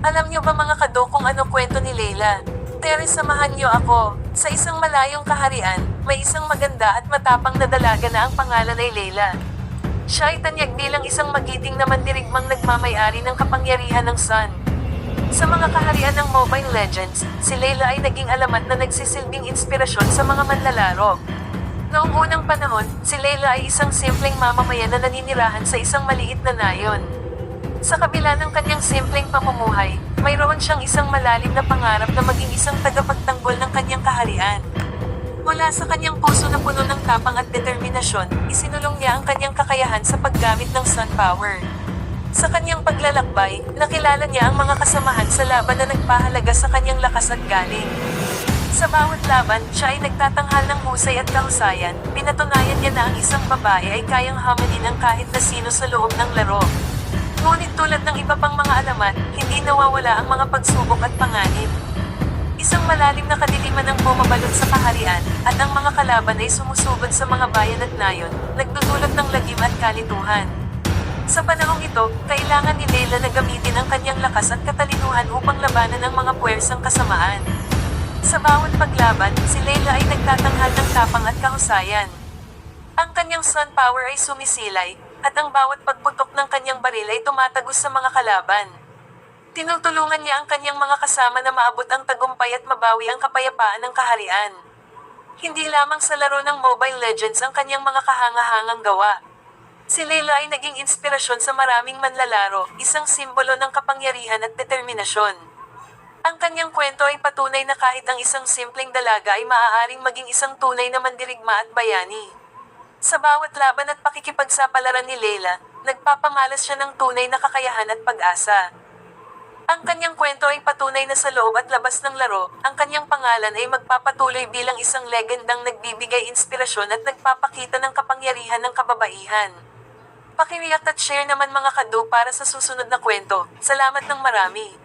Alam niyo ba mga kado kung ano kwento ni Layla? Tere, samahan niyo ako. Sa isang malayong kaharian, may isang maganda at matapang na dalaga na ang pangalan ay Layla. Siya ay tanyag bilang isang magiting na mandirigmang nagmamay-ari ng kapangyarihan ng Sun. Sa mga kaharian ng Mobile Legends, si Layla ay naging alamat na nagsisilbing inspirasyon sa mga manlalaro. Noong unang panahon, si Layla ay isang simpleng mamamayan na naninirahan sa isang maliit na nayon. Sa kabila ng kanyang simpleng pamumuhay, mayroon siyang isang malalim na pangarap na maging isang tagapagtanggol ng kanyang kaharian. Mula sa kanyang puso na puno ng tapang at determinasyon, isinulong niya ang kanyang kakayahan sa paggamit ng Sun Power. Sa kanyang paglalakbay, nakilala niya ang mga kasamahan sa laban na nagpahalaga sa kanyang lakas at galing. Sa bawat laban, siya ay nagtatanghal ng husay at kahusayan. Pinatunayan niya na ang isang babae ay kayang hamanin ang kahit na sino sa loob ng laro. Ngunit tulad ng iba pang mga alamat, hindi nawawala ang mga pagsubok at panganib. Isang malalim na kadiliman ang bumabalot sa kaharian, at ang mga kalaban ay sumusugod sa mga bayan at nayon, nagdudulot ng lagim at kalituhan. Sa panahong ito, kailangan ni Layla na gamitin ang kanyang lakas at katalinuhan upang labanan ang mga puwersang kasamaan. Sa bawat paglaban, si Layla ay nagtatanghal ng tapang at kahusayan. Ang kanyang Sun Power ay sumisilay, at ang bawat pagputok ng kanyang baril ay tumatagos sa mga kalaban. Tinutulungan niya ang kanyang mga kasama na maabot ang tagumpay at mabawi ang kapayapaan ng kaharian. Hindi lamang sa laro ng Mobile Legends ang kanyang mga kahangahangang gawa. Si Layla ay naging inspirasyon sa maraming manlalaro, isang simbolo ng kapangyarihan at determinasyon. Ang kanyang kwento ay patunay na kahit ang isang simpleng dalaga ay maaaring maging isang tunay na mandirigma at bayani. Sa bawat laban at pakikipagsapalaran ni Layla, nagpapamalas siya ng tunay na kakayahan at pag-asa. Ang kanyang kwento ay patunay na sa loob at labas ng laro, ang kanyang pangalan ay magpapatuloy bilang isang legendang nagbibigay inspirasyon at nagpapakita ng kapangyarihan ng kababaihan. Paki-react at share naman mga kado para sa susunod na kwento. Salamat ng marami.